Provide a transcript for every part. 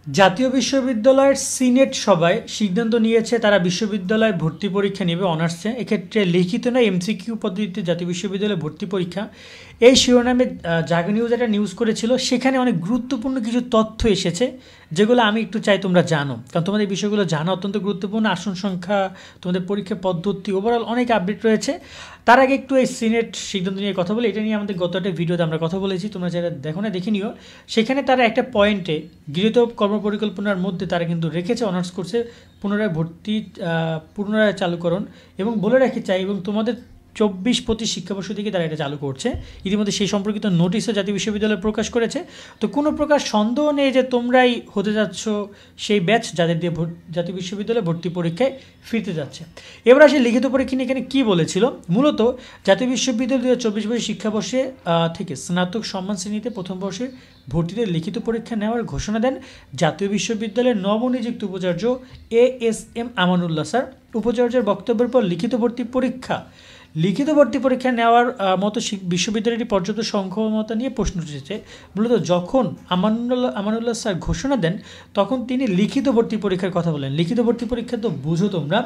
জাতীয় বিশ্ববিদ্যালয়ের সিনেট সভায় সিদ্ধান্ত নিয়েছে তারা বিশ্ববিদ্যালয়ে ভর্তি পরীক্ষা নেবে অনার্সে। এক্ষেত্রে লিখিত না এমসিকিউ পদ্ধতিতে জাতীয় বিশ্ববিদ্যালয়ে ভর্তি পরীক্ষা, এই শিরোনামে জাগো নিউজ একটা নিউজ করেছিল। সেখানে অনেক গুরুত্বপূর্ণ কিছু তথ্য এসেছে যেগুলো আমি একটু চাই তোমরা জানো, কারণ তোমাদের এই বিষয়গুলো জানা অত্যন্ত গুরুত্বপূর্ণ। আসন সংখ্যা, তোমাদের পরীক্ষার পদ্ধতি, ওভারঅল অনেক আপডেট রয়েছে। তার আগে একটু এই সিনেট সিদ্ধান্ত নিয়ে কথা বলি। এটা নিয়ে আমাদের গত একটা ভিডিওতে আমরা কথা বলেছি, তোমরা যারা দেখো না দেখে নিও। সেখানে তারা একটা পয়েন্টে গৃহীত কর্মপরিকল্পনার মধ্যে তারা কিন্তু রেখেছে অনার্স কোর্সে পুনরায় ভর্তি, পুনরায় চালুকরণ, এবং বলে রাখতে চাই এবং তোমাদের 24-25 শিক্ষাবর্ষ থেকে তারা এটা চালু করছে। ইতিমধ্যে সেই সম্পর্কিত নোটিশও জাতীয় বিশ্ববিদ্যালয় প্রকাশ করেছে। তো কোনো প্রকার সন্দেহ নেই যে তোমরাই হতে যাচ্ছ সেই ব্যাচ যাদের দিয়ে জাতীয় বিশ্ববিদ্যালয়ে ভর্তি পরীক্ষায় ফিরতে যাচ্ছে। এবার আসে লিখিত পরীক্ষা নিয়ে এখানে কী বলেছিল। মূলত জাতীয় বিশ্ববিদ্যালয় 2024 শিক্ষাবর্ষে থেকে স্নাতক সম্মান শ্রেণীতে প্রথম বর্ষে ভর্তিতে লিখিত পরীক্ষা নেওয়ার ঘোষণা দেন জাতীয় বিশ্ববিদ্যালয়ের নবনিযুক্ত উপাচার্য ASM আমানুল্লাহ স্যার। উপাচার্যের বক্তব্যের পর লিখিত ভর্তি পরীক্ষা নেওয়ার মতো বিশ্ববিদ্যালয়টি পর্যাপ্ত সংখ্যমতা নিয়ে প্রশ্ন উঠেছে। মূলত যখন আমানুল্লাহ স্যার ঘোষণা দেন তখন তিনি লিখিত ভর্তি পরীক্ষার কথা বলেন। লিখিত ভর্তি পরীক্ষা তো বুঝো তোমরা,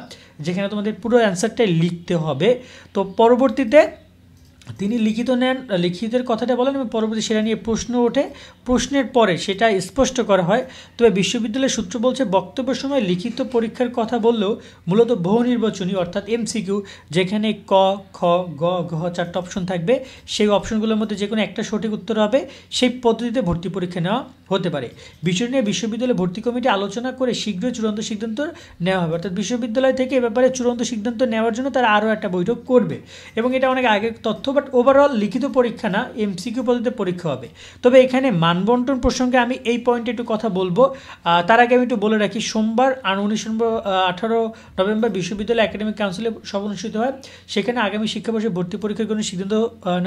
যেখানে তোমাদের পুরো অ্যান্সারটাই লিখতে হবে। তো পরবর্তীতে তিনি লিখিতের কথাটা বলেন এবং পরবর্তী সেটা নিয়ে প্রশ্ন ওঠে। প্রশ্নের পরে সেটা স্পষ্ট করা হয়। তবে বিশ্ববিদ্যালয়ের সূত্র বলছে বক্তব্যের সময় লিখিত পরীক্ষার কথা বললেও মূলত বহু নির্বাচনী অর্থাৎ এমসিকিউ, যেখানে ক, খ, গ, ঘ 4টা অপশন থাকবে, সেই অপশনগুলোর মধ্যে যে কোনো একটা সঠিক উত্তর হবে, সেই পদ্ধতিতে ভর্তি পরীক্ষা নেওয়া হতে পারে। বিষয় নিয়ে বিশ্ববিদ্যালয় ভর্তি কমিটি আলোচনা করে শীঘ্রই চূড়ান্ত সিদ্ধান্ত নেওয়া হবে। অর্থাৎ বিশ্ববিদ্যালয় থেকে এ ব্যাপারে চূড়ান্ত সিদ্ধান্ত নেওয়ার জন্য তারা আরও একটা বৈঠক করবে, এবং এটা অনেক আগের তথ্য। বাট ওভারঅল লিখিত পরীক্ষা না, এমসিকিউ পদ্ধতিতে পরীক্ষা হবে। তবে এখানে মানবন্টন প্রসঙ্গে আমি এই পয়েন্টে একটু কথা বলবো। তার আগে আমি একটু বলে রাখি, সোমবার 18 নভেম্বর বিশ্ববিদ্যালয় একাডেমিক কাউন্সিলে সভা অনুষ্ঠিত হয়। সেখানে আগামী শিক্ষাবর্ষে ভর্তি পরীক্ষার জন্য সিদ্ধান্ত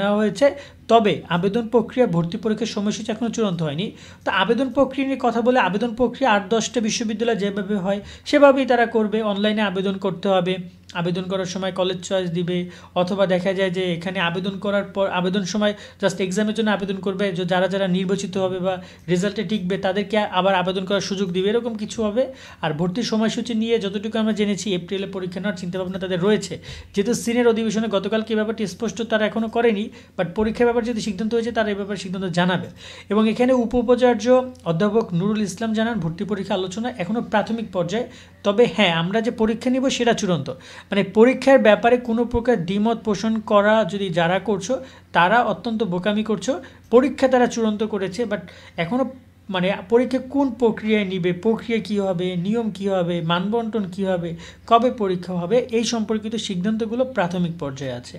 নেওয়া হয়েছে। তবে আবেদন প্রক্রিয়া, ভর্তি পরীক্ষার সময়সূচি এখনও চূড়ান্ত হয়নি। তো আবেদন প্রক্রিয়া নিয়ে কথা বলে, আবেদন প্রক্রিয়া 8-10টা বিশ্ববিদ্যালয় যেভাবে হয় সেভাবেই তারা করবে। অনলাইনে আবেদন করতে হবে, আবেদন করার সময় কলেজ চয়েস দিবে, অথবা দেখা যায় যে এখানে আবেদন করার পর আবেদন সময় জাস্ট এক্সামের জন্য আবেদন করবে, যারা নির্বাচিত হবে বা রেজাল্টে টিকবে তাদেরকে আবার আবেদন করার সুযোগ দিবে, এরকম কিছু হবে। আর ভর্তির সময়সূচি নিয়ে যতটুকু আমরা জেনেছি, এপ্রিলে পরীক্ষা নেওয়ার চিন্তাভাবনা তাদের রয়েছে। যেহেতু সিনের অধিবেশনে গতকালকে এই ব্যাপারটি স্পষ্ট তারা এখনও করেনি, বাট পরীক্ষার ব্যাপারে যদি সিদ্ধান্ত হয়েছে তারা এই ব্যাপারে সিদ্ধান্ত জানাবে। এবং এখানে উপাচার্য অধ্যাপক নুরুল ইসলাম জানান, ভর্তি পরীক্ষা আলোচনা এখনও প্রাথমিক পর্যায়ে। তবে হ্যাঁ, আমরা যে পরীক্ষা নিব সেটা চূড়ান্ত, মানে পরীক্ষার ব্যাপারে কোনো প্রকার দ্বিমত পোষণ করা যদি যারা করছো তারা অত্যন্ত বোকামি করছো। পরীক্ষা তারা চূড়ান্ত করেছে, বাট এখনও মানে পরীক্ষা কোন প্রক্রিয়ায় নিবে, প্রক্রিয়া কী হবে, নিয়ম কী হবে, মানবন্টন কী হবে, কবে পরীক্ষা হবে, এই সম্পর্কিত সিদ্ধান্তগুলো প্রাথমিক পর্যায়ে আছে।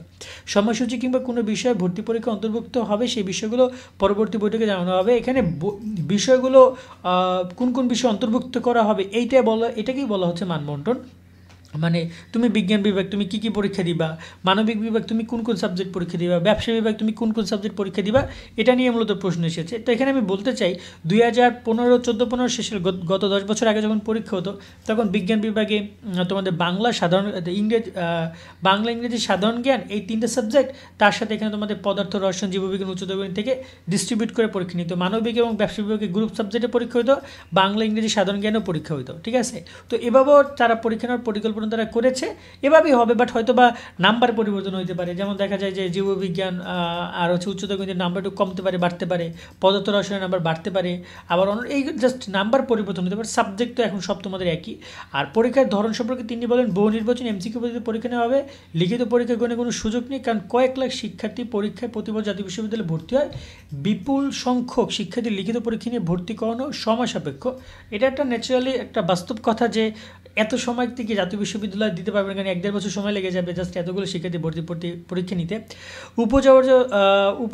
সময়সূচি কিংবা কোনো বিষয়ে ভর্তি পরীক্ষা অন্তর্ভুক্ত হবে সেই বিষয়গুলো পরবর্তী বৈঠকে জানানো হবে। এখানে বিষয়গুলো কোন কোন বিষয় অন্তর্ভুক্ত করা হবে এটাকেই বলা হচ্ছে মানবন্টন। মানে তুমি বিজ্ঞান বিভাগ তুমি কী কী পরীক্ষা দিবা, মানবিক বিভাগ তুমি কোন কোন সাবজেক্ট পরীক্ষা দিবা, ব্যবসা বিভাগ তুমি কোন কোন সাবজেক্ট পরীক্ষা দিবা, এটা নিয়ে মূলত প্রশ্ন এসেছে। তো এখানে আমি বলতে চাই 2015-14-15 শেষের গত 10 বছর আগে যখন পরীক্ষা হতো তখন বিজ্ঞান বিভাগে তোমাদের বাংলা ইংরেজি সাধারণ জ্ঞান এই 3টে সাবজেক্ট, তার সাথে এখানে তোমাদের পদার্থ, রসায়ন, জীববিজ্ঞান, উচ্চতর বিজ্ঞান থেকে ডিস্ট্রিবিউট করে পরীক্ষা নিত। মানবিক এবং ব্যবসা বিভাগে গ্রুপ সাবজেক্টে পরীক্ষা হতো, বাংলা ইংরেজি সাধারণ জ্ঞানেও পরীক্ষা হতো, ঠিক আছে। তো এভাবেও তারা পরীক্ষা নেওয়ার পরিকল্পনা তারা করেছে, এভাবেই হবে। বাট হয়তো বা নাম্বার পরিবর্তন হতে পারে, যেমন দেখা যায় যে জীববিজ্ঞান আর উচ্চতর বিজ্ঞানের নাম্বার একটু কমতে পারে, বাড়তে পারে, পদার্থ রসায়নের নাম্বার বাড়তে পারে, আবার এই জাস্ট নাম্বার পরিবর্তন হতে পারে। সাবজেক্ট তো এখন সব তোমাদের একই। আর পরীক্ষার ধরন সম্পর্কে তিনি বলেন, বহু নির্বাচন এমসিকিউ পদ্ধতিতে পরীক্ষা নেওয়া হবে, লিখিত পরীক্ষা কোনো সুযোগ নেই, কারণ কয়েক লাখ শিক্ষার্থী পরীক্ষায় প্রতিবার জাতীয় বিশ্ববিদ্যালয়ে ভর্তি হয়। বিপুল সংখ্যক শিক্ষার্থী লিখিত পরীক্ষা নিয়ে ভর্তি করানো সময় সাপেক্ষ। এটা একটা ন্যাচারালি একটা বাস্তব কথা যে এত সময় থেকে জাতীয় বিশ্ববিদ্যালয় দিতে পারবেন, কারণ 1-1.5 বছর সময় লেগে যাবে জাস্ট এতগুলো শিক্ষার্থী ভর্তি পরীক্ষা নিতে।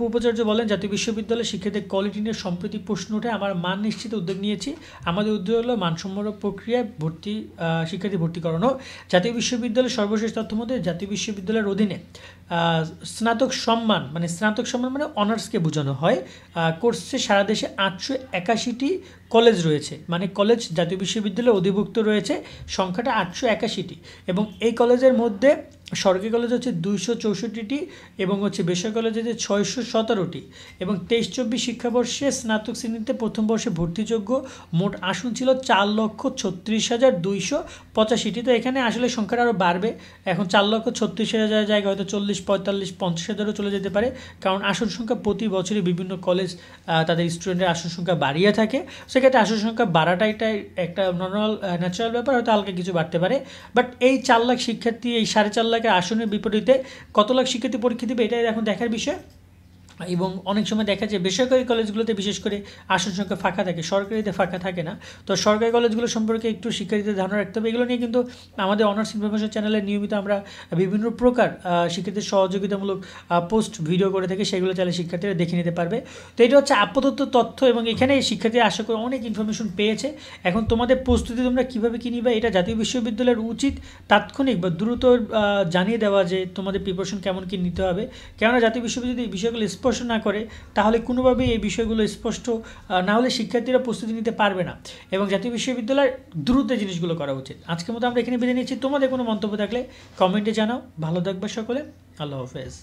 উপাচার্য বলেন, জাতীয় বিশ্ববিদ্যালয়ের শিক্ষার্থীদের কোয়ালিটি নিয়ে সম্প্রতি প্রশ্ন ওঠে, আমার মান নিশ্চিত উদ্যোগ নিয়েছি। আমাদের উদ্যোগ হলো মানসম্পন্ন প্রক্রিয়ায় শিক্ষার্থী ভর্তি করানো। জাতীয় বিশ্ববিদ্যালয়ের সর্বশেষ তথ্য মতে জাতীয় বিশ্ববিদ্যালয়ের অধীনে স্নাতক সম্মান মানে অনার্সকে বোঝানো হয়, কোর্সে সারা দেশে 881টি কলেজ রয়েছে, মানে কলেজ জাতীয় বিশ্ববিদ্যালয়ে অধিভুক্ত রয়েছে, সংখ্যাটা 881টি। এবং এই কলেজের মধ্যে সরকারি কলেজ হচ্ছে 264টি এবং হচ্ছে বেসরকারি কলেজ হচ্ছে 617টি এবং 23-24 শিক্ষাবর্ষে স্নাতক শ্রেণীতে প্রথম বর্ষে ভর্তিযোগ্য মোট আসন ছিল 4,36,285। তো এখানে আসলে সংখ্যাটা আরও বাড়বে, এখন 4,36,000 জায়গায় হয়তো 40, 45, 50,000ও চলে যেতে পারে, কারণ আসন সংখ্যা প্রতি বছরই বিভিন্ন কলেজ তাদের স্টুডেন্টের আসন সংখ্যা বাড়িয়ে থাকে। সেক্ষেত্রে আসন সংখ্যা বাড়াটা এটাই একটা নর্মাল ন্যাচারাল ব্যাপার, হয়তো হালকা কিছু বাড়তে পারে। বাট এই 4 লাখ শিক্ষার্থী, এই 4.5 লাখের আসনের বিপরীতে কত লাখ শিক্ষার্থী পরীক্ষা দেবে এটাই এখন দেখার বিষয়। এবং অনেক সময় দেখা যায় বেসরকারি কলেজগুলোতে বিশেষ করে আসন সংখ্যা ফাঁকা থাকে, সরকারিতে ফাঁকা থাকে না। তো সরকারি কলেজগুলো সম্পর্কে একটু শিক্ষার্থীদের ধারণা রাখতে হবে। এগুলো নিয়ে কিন্তু আমাদের অনার্স ইনফরমেশন চ্যানেলে নিয়মিত আমরা বিভিন্ন প্রকার শিক্ষার্থীদের সহযোগিতামূলক পোস্ট ভিডিও করে থাকি, সেগুলো চাইলে শিক্ষার্থীরা দেখে নিতে পারবে। তো এটা হচ্ছে আপাতত তথ্য এবং এখানে শিক্ষার্থীরা আশা করি অনেক ইনফরমেশন পেয়েছে। এখন তোমাদের প্রস্তুতি তোমরা কীভাবে কী নিবে এটা জাতীয় বিশ্ববিদ্যালয়ের উচিত তাৎক্ষণিক বা দ্রুত জানিয়ে দেওয়া যে তোমাদের প্রিপারেশন কেমন কী নিতে হবে। কেননা জাতীয় বিশ্ববিদ্যালয় এই বিষয়গুলো স্পষ্ট না করে তাহলে কোনোভাবেই এই বিষয়গুলো স্পষ্ট না হলে শিক্ষার্থীরা প্রস্তুতি নিতে পারবে না, এবং জাতীয় বিশ্ববিদ্যালয়ের দ্রুত জিনিসগুলো করা উচিত। আজকের মতো আমরা এখানে বিদায় নিচ্ছি। তোমাদের কোনো মন্তব্য থাকলে কমেন্টে জানাও। ভালো থাকবে সকলে, আল্লাহ হাফেজ।